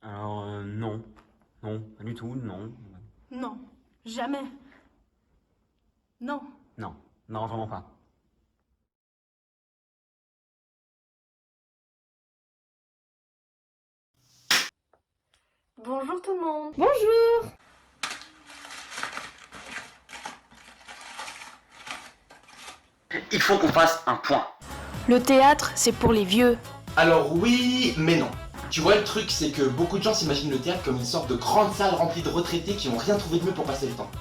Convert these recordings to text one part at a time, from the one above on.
Alors, non. Non, pas du tout, non. Non, jamais. Non. Non, non, vraiment pas. Bonjour tout le monde. Bonjour. Il faut qu'on fasse un point. Le théâtre, c'est pour les vieux. Alors oui, mais non. Tu vois, le truc, c'est que beaucoup de gens s'imaginent le théâtre comme une sorte de grande salle remplie de retraités qui n'ont rien trouvé de mieux pour passer le temps.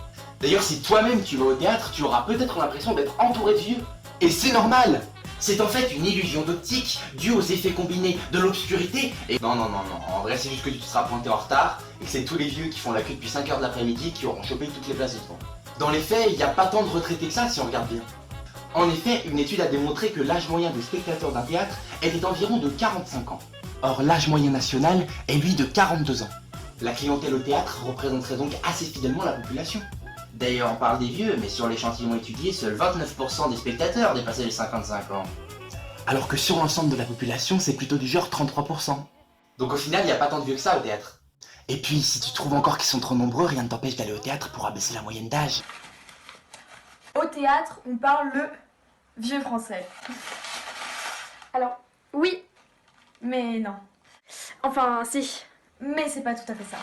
D'ailleurs, si toi-même tu vas au théâtre, tu auras peut-être l'impression d'être entouré de vieux. Et c'est normal. C'est en fait une illusion d'optique due aux effets combinés de l'obscurité et... Non, en vrai c'est juste que tu te seras pointé en retard et que c'est tous les vieux qui font la queue depuis 5h de l'après-midi qui auront chopé toutes les places de devant. Dans les faits, il n'y a pas tant de retraités que ça si on regarde bien. En effet, une étude a démontré que l'âge moyen des spectateurs d'un théâtre était d'environ de 45 ans. Or, l'âge moyen national est lui de 42 ans. La clientèle au théâtre représenterait donc assez fidèlement la population. D'ailleurs, on parle des vieux, mais sur l'échantillon étudié, seuls 29% des spectateurs dépassaient les 55 ans. Alors que sur l'ensemble de la population, c'est plutôt du genre 33%. Donc au final, il n'y a pas tant de vieux que ça au théâtre. Et puis, si tu trouves encore qu'ils sont trop nombreux, rien ne t'empêche d'aller au théâtre pour abaisser la moyenne d'âge. Au théâtre, on parle le vieux français. Alors, oui, mais non. Enfin, si, mais c'est pas tout à fait ça.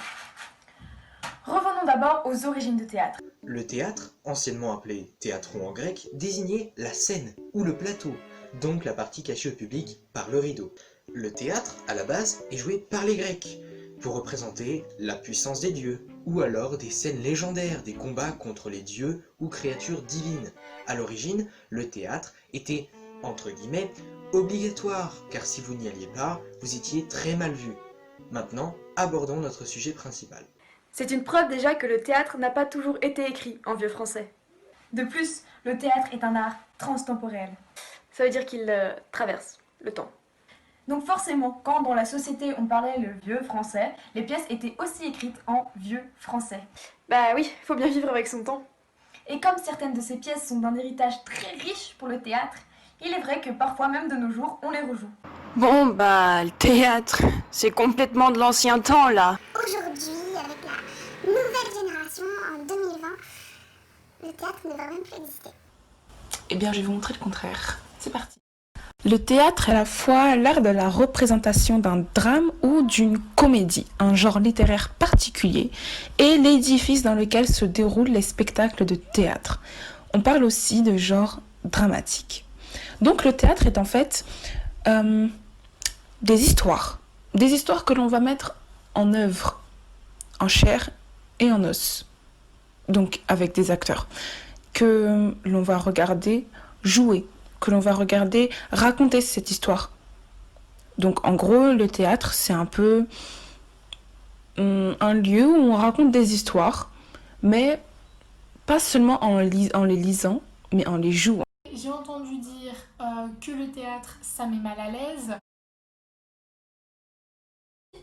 Revenons d'abord aux origines du théâtre. Le théâtre, anciennement appelé théatron en grec, désignait la scène ou le plateau, donc la partie cachée au public par le rideau. Le théâtre, à la base, est joué par les Grecs, pour représenter la puissance des dieux, ou alors des scènes légendaires, des combats contre les dieux ou créatures divines. À l'origine, le théâtre était, entre guillemets, obligatoire, car si vous n'y alliez pas, vous étiez très mal vu. Maintenant, abordons notre sujet principal. C'est une preuve déjà que le théâtre n'a pas toujours été écrit en vieux français. De plus, le théâtre est un art transtemporel. Ça veut dire qu'il traverse le temps. Donc forcément, quand dans la société on parlait le vieux français, les pièces étaient aussi écrites en vieux français. Bah oui, faut bien vivre avec son temps. Et comme certaines de ces pièces sont d'un héritage très riche pour le théâtre, il est vrai que parfois même de nos jours, on les rejoue. Bon, bah, le théâtre, c'est complètement de l'ancien temps, là. Aujourd'hui, avec la nouvelle génération, en 2020, le théâtre ne va même plus exister. Eh bien, je vais vous montrer le contraire. C'est parti. Le théâtre est à la fois l'art de la représentation d'un drame ou d'une comédie, un genre littéraire particulier, et l'édifice dans lequel se déroulent les spectacles de théâtre. On parle aussi de genre dramatique. Donc le théâtre est en fait des histoires que l'on va mettre en œuvre, en chair et en os, donc avec des acteurs, que l'on va regarder jouer, que l'on va regarder raconter cette histoire. Donc en gros, le théâtre, c'est un peu un lieu où on raconte des histoires, mais pas seulement en les lisant, mais en les jouant. J'ai entendu dire que le théâtre, ça met mal à l'aise.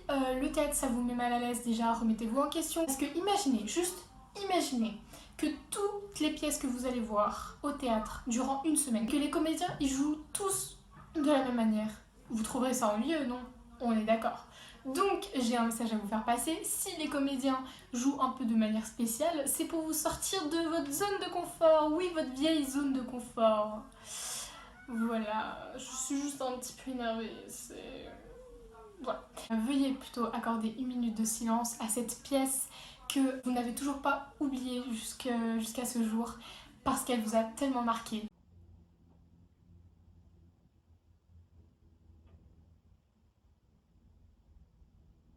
Le théâtre, ça vous met mal à l'aise, déjà, remettez-vous en question. Parce que imaginez, juste imaginez, que toutes les pièces que vous allez voir au théâtre durant une semaine, que les comédiens, ils jouent tous de la même manière. Vous trouverez ça ennuyeux, non? On est d'accord. Donc, j'ai un message à vous faire passer. Si les comédiens jouent un peu de manière spéciale, c'est pour vous sortir de votre zone de confort. Oui, votre vieille zone de confort. Voilà, je suis juste un petit peu énervée, c'est... Voilà. Veuillez plutôt accorder une minute de silence à cette pièce que vous n'avez toujours pas oubliée jusqu'à ce jour, parce qu'elle vous a tellement marqué.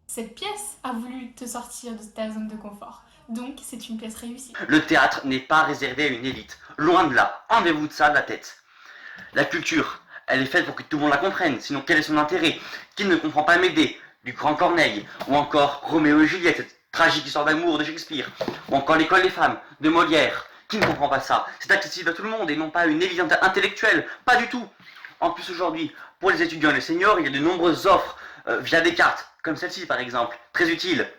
Cette pièce a voulu te sortir de ta zone de confort, donc c'est une pièce réussie. Le théâtre n'est pas réservé à une élite. Loin de là. Enlevez-vous de ça de la tête. La culture, elle est faite pour que tout le monde la comprenne. Sinon, quel est son intérêt? Qui ne comprend pas Médée, du grand Corneille, ou encore Roméo et Juliette, cette tragique histoire d'amour de Shakespeare, ou encore L'école des femmes, de Molière. Qui ne comprend pas ça? C'est accessible à tout le monde et non pas à une élite intellectuelle. Pas du tout. En plus, aujourd'hui, pour les étudiants et les seniors, il y a de nombreuses offres via des cartes, comme celle-ci par exemple, très utile.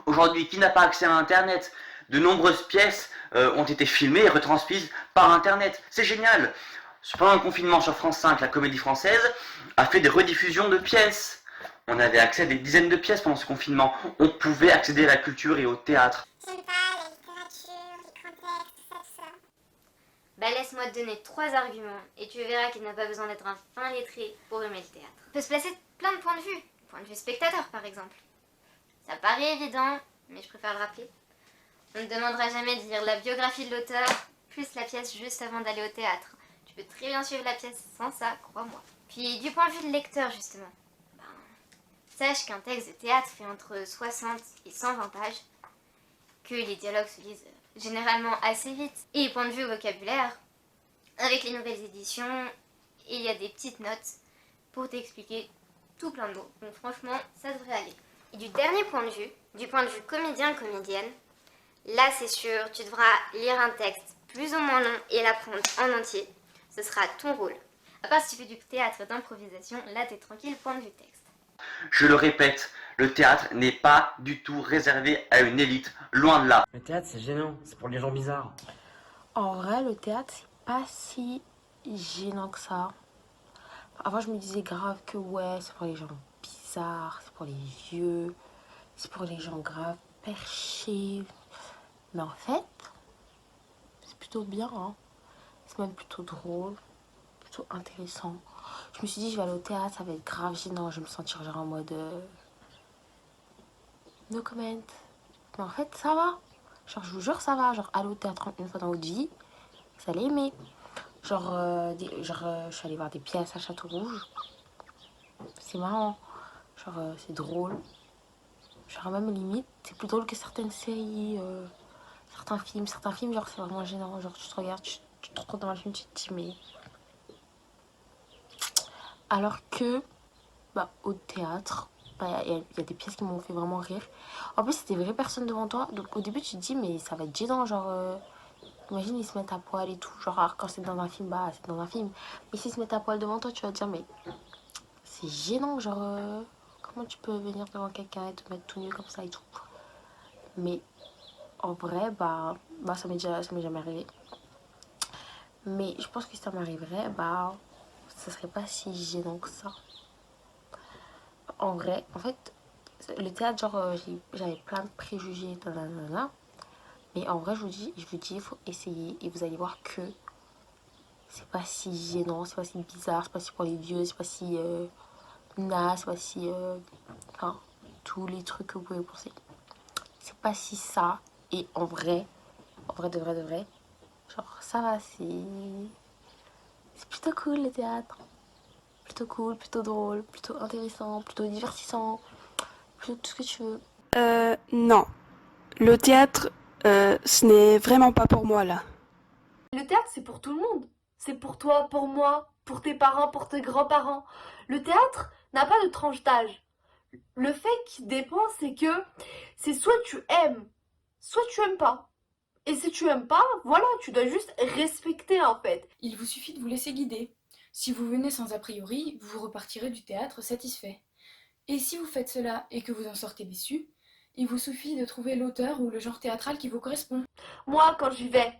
Aujourd'hui, qui n'a pas accès à Internet? De nombreuses pièces ont été filmées et retransmises par Internet. C'est génial. Pendant le confinement sur France 5, la Comédie Française a fait des rediffusions de pièces. On avait accès à des dizaines de pièces pendant ce confinement. On pouvait accéder à la culture et au théâtre. J'aime pas la littérature, les grands textes, tout ça. Bah laisse-moi te donner 3 arguments et tu verras qu'il n'a pas besoin d'être un fin lettré pour aimer le théâtre. On peut se placer de plein de points de vue. Point de vue spectateur par exemple. Ça paraît évident, mais je préfère le rappeler. On ne demandera jamais de lire la biographie de l'auteur plus la pièce juste avant d'aller au théâtre. Tu peux très bien suivre la pièce sans ça, crois-moi. Puis du point de vue de lecteur justement, sache qu'un texte de théâtre fait entre 60 et 120 pages, que les dialogues se lisent généralement assez vite. Et point de vue vocabulaire, avec les nouvelles éditions, il y a des petites notes pour t'expliquer tout plein de mots. Donc franchement, ça devrait aller. Et du dernier point de vue, du point de vue comédien-comédienne, là c'est sûr, tu devras lire un texte plus ou moins long et l'apprendre en entier. Ce sera ton rôle. À part si tu fais du théâtre d'improvisation, là t'es tranquille, point de vue texte. Je le répète, le théâtre n'est pas du tout réservé à une élite, loin de là. Le théâtre, c'est gênant, c'est pour les gens bizarres. En vrai, le théâtre, c'est pas si gênant que ça. Avant, je me disais grave que ouais, c'est pour les gens bizarres, c'est pour les vieux, c'est pour les gens grave perchés. Mais en fait, c'est plutôt bien, hein. C'est même plutôt drôle, plutôt intéressant. Je me suis dit, je vais aller au théâtre, ça va être grave gênant, je vais me sentir genre en mode no comment. Mais en fait, ça va. Genre, je vous jure, ça va. Genre, aller au théâtre une fois dans votre vie, vous allez aimer. Genre, je suis allée voir des pièces à Château-Rouge. C'est marrant. Genre, c'est drôle. Genre, même limite, c'est plus drôle que certaines séries, certains films. Certains films, genre, c'est vraiment gênant. Genre, tu te regardes, tu te retrouves dans le film, tu te dis, mais... Alors que, bah, au théâtre, bah, y a des pièces qui m'ont fait vraiment rire. En plus, c'est des vraies personnes devant toi. Donc, au début, tu te dis, mais ça va être gênant. Genre, imagine, ils se mettent à poil et tout. Genre, alors, quand c'est dans un film, bah, c'est dans un film. Mais s'ils se mettent à poil devant toi, tu vas te dire, mais c'est gênant. Genre, comment tu peux venir devant quelqu'un et te mettre tout nu comme ça et tout. Mais en vrai, bah ça m'est jamais arrivé. Mais je pense que si ça m'arriverait, bah, ça serait pas si gênant que ça. En vrai, en fait, le théâtre, genre, j'avais plein de préjugés, nanana. Mais en vrai, je vous dis, il faut essayer. Et vous allez voir que c'est pas si gênant, c'est pas si bizarre, c'est pas si pour les vieux, c'est pas si naze, c'est pas si... enfin, tous les trucs que vous pouvez penser. C'est pas si ça. Et en vrai, de vrai, genre, ça va, c'est plutôt cool le théâtre. Plutôt cool, plutôt drôle, plutôt intéressant, plutôt divertissant, plutôt tout ce que tu veux. Non. Le théâtre, ce n'est vraiment pas pour moi, là. Le théâtre, c'est pour tout le monde. C'est pour toi, pour moi, pour tes parents, pour tes grands-parents. Le théâtre n'a pas de tranche d'âge. Le fait qui dépend, c'est que c'est soit tu aimes, soit tu aimes pas. Et si tu aimes pas, voilà, tu dois juste respecter en fait. Il vous suffit de vous laisser guider. Si vous venez sans a priori, vous repartirez du théâtre satisfait. Et si vous faites cela et que vous en sortez déçu, il vous suffit de trouver l'auteur ou le genre théâtral qui vous correspond. Moi, quand j'y vais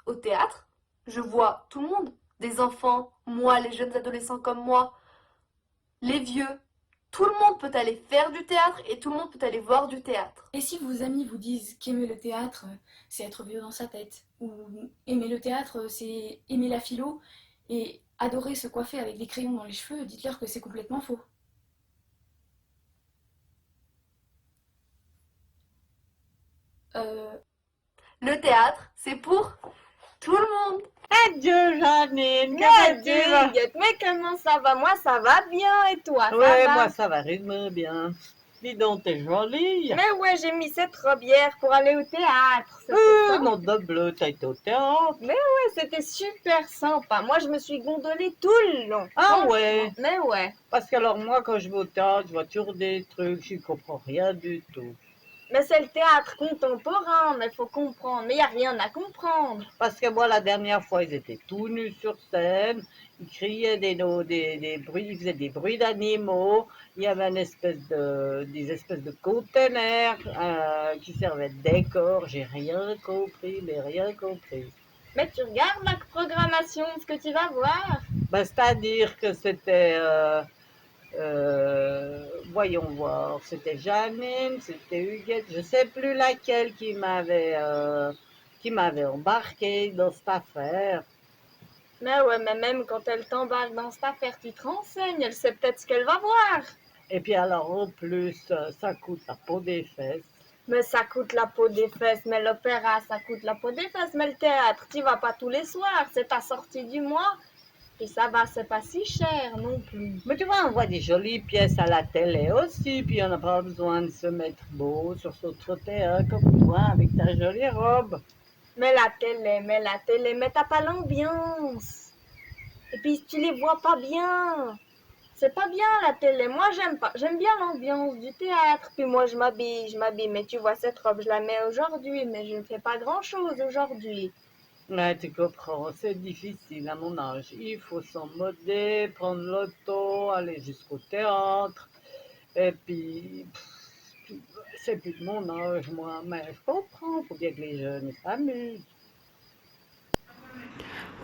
au théâtre, je vois tout le monde. Des enfants, moi, les jeunes adolescents comme moi, les vieux. Tout le monde peut aller faire du théâtre et tout le monde peut aller voir du théâtre. Et si vos amis vous disent qu'aimer le théâtre, c'est être vieux dans sa tête, ou aimer le théâtre, c'est aimer la philo, et adorer se coiffer avec des crayons dans les cheveux, dites-leur que c'est complètement faux. Le théâtre, c'est pour tout le monde. Adieu Janine, mais comment ça va? Moi ça va bien et toi? Ouais, moi ça va rudement bien. Dis donc, t'es jolie. Mais ouais, j'ai mis cette robe hier pour aller au théâtre. Non, de bleu, t'as été au théâtre. Mais ouais, c'était super sympa. Moi je me suis gondolée tout le long. Ah ouais? Mais ouais. Parce que alors moi quand je vais au théâtre, je vois toujours des trucs, je comprends rien du tout. Mais c'est le théâtre contemporain, mais il faut comprendre. Mais il n'y a rien à comprendre. Parce que moi, la dernière fois, ils étaient tout nus sur scène. Ils criaient des bruits, ils faisaient des bruits d'animaux. Il y avait des espèces de containers qui servaient de décor. J'ai rien compris, mais rien compris. Mais tu regardes la programmation, ce que tu vas voir. Ben, c'est-à-dire que c'était... moi, voyons voir. C'était Janine, c'était Huguette, je sais plus laquelle qui m'avait embarqué dans cette affaire. Mais ouais, mais même quand elle t'embarque dans cette affaire, tu te renseignes, elle sait peut-être ce qu'elle va voir. Et puis alors, en plus, ça coûte la peau des fesses. Mais ça coûte la peau des fesses, mais l'opéra, ça coûte la peau des fesses, mais le théâtre, tu vas pas tous les soirs, c'est ta sortie du mois. Et ça va, c'est pas si cher non plus. Mais tu vois, on voit des jolies pièces à la télé aussi, puis on n'a pas besoin de se mettre beau sur ce trottoir comme toi avec ta jolie robe. Mais la télé, mais t'as pas l'ambiance. Et puis tu les vois pas bien. C'est pas bien la télé, moi j'aime pas. J'aime bien l'ambiance du théâtre, puis moi je m'habille. Mais tu vois, cette robe, je la mets aujourd'hui, mais je ne fais pas grand-chose aujourd'hui. Ouais, tu comprends, c'est difficile à mon âge. Il faut s'en modder, prendre l'auto, aller jusqu'au théâtre. Et puis, c'est plus de mon âge, moi. Mais je comprends, faut bien que les jeunes s'amusent.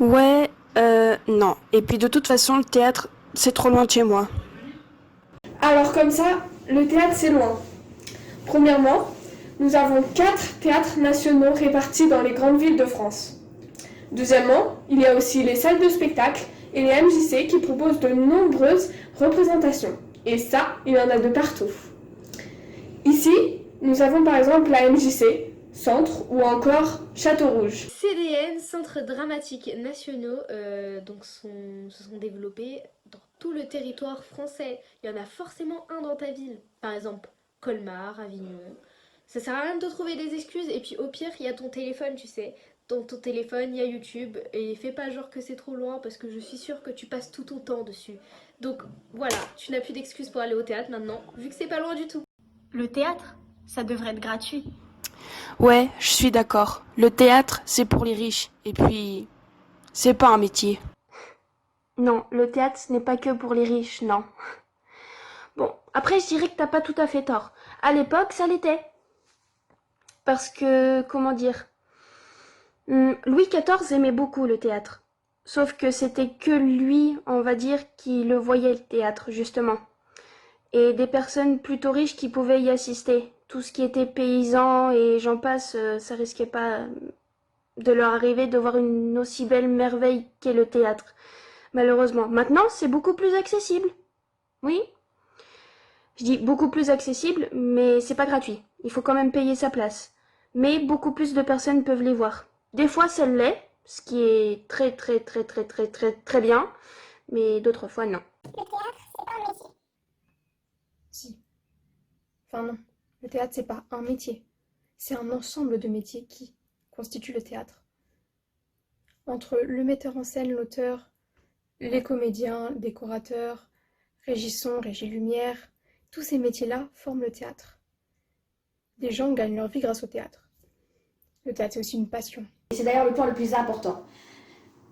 Ouais, non. Et puis de toute façon, le théâtre, c'est trop loin de chez moi. Alors comme ça, le théâtre c'est loin. Premièrement, nous avons 4 théâtres nationaux répartis dans les grandes villes de France. Deuxièmement, il y a aussi les salles de spectacle et les MJC qui proposent de nombreuses représentations. Et ça, il y en a de partout. Ici, nous avons par exemple la MJC, Centre ou encore Château Rouge. CDN, Centres dramatiques nationaux, se sont développés dans tout le territoire français. Il y en a forcément un dans ta ville. Par exemple, Colmar, Avignon. Ça sert à rien de te trouver des excuses. Et puis au pire, il y a ton téléphone, tu sais. Dans ton téléphone, il y a YouTube. Et fais pas genre que c'est trop loin parce que je suis sûre que tu passes tout ton temps dessus. Donc voilà, tu n'as plus d'excuses pour aller au théâtre maintenant, vu que c'est pas loin du tout. Le théâtre, ça devrait être gratuit. Ouais, je suis d'accord. Le théâtre, c'est pour les riches. Et puis, c'est pas un métier. Non, le théâtre, ce n'est pas que pour les riches, non. Bon, après, je dirais que t'as pas tout à fait tort. À l'époque, ça l'était. Parce que, comment dire, Louis XIV aimait beaucoup le théâtre. Sauf que c'était que lui, on va dire, qui le voyait, le théâtre, justement. Et des personnes plutôt riches qui pouvaient y assister. Tout ce qui était paysan et j'en passe, ça risquait pas de leur arriver de voir une aussi belle merveille qu'est le théâtre. Malheureusement. Maintenant, c'est beaucoup plus accessible. Oui. Je dis beaucoup plus accessible, mais c'est pas gratuit. Il faut quand même payer sa place. Mais beaucoup plus de personnes peuvent les voir. Des fois, ça l'est, ce qui est très très bien, mais d'autres fois, non. Le théâtre, c'est pas un métier. Si. Enfin non, le théâtre c'est pas un métier. C'est un ensemble de métiers qui constituent le théâtre. Entre le metteur en scène, l'auteur, les comédiens, le décorateur, régie son, régie lumière, tous ces métiers-là forment le théâtre. Des gens gagnent leur vie grâce au théâtre. Le théâtre c'est aussi une passion. Et c'est d'ailleurs le point le plus important.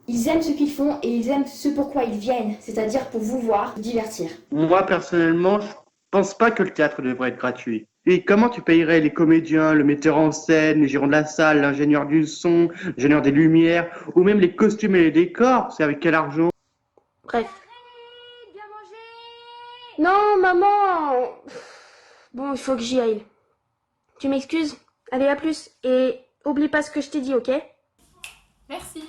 Ils aiment ce qu'ils font et ils aiment ce pourquoi ils viennent, c'est-à-dire pour vous voir, vous divertir. Moi, personnellement, je pense pas que le théâtre devrait être gratuit. Et comment tu payerais les comédiens, le metteur en scène, les gérants de la salle, l'ingénieur du son, l'ingénieur des lumières, ou même les costumes et les décors? C'est avec quel argent? Bref. Non, maman. Bon, il faut que j'y aille. Tu m'excuses? Allez, à plus. Et oublie pas ce que je t'ai dit, ok? Merci.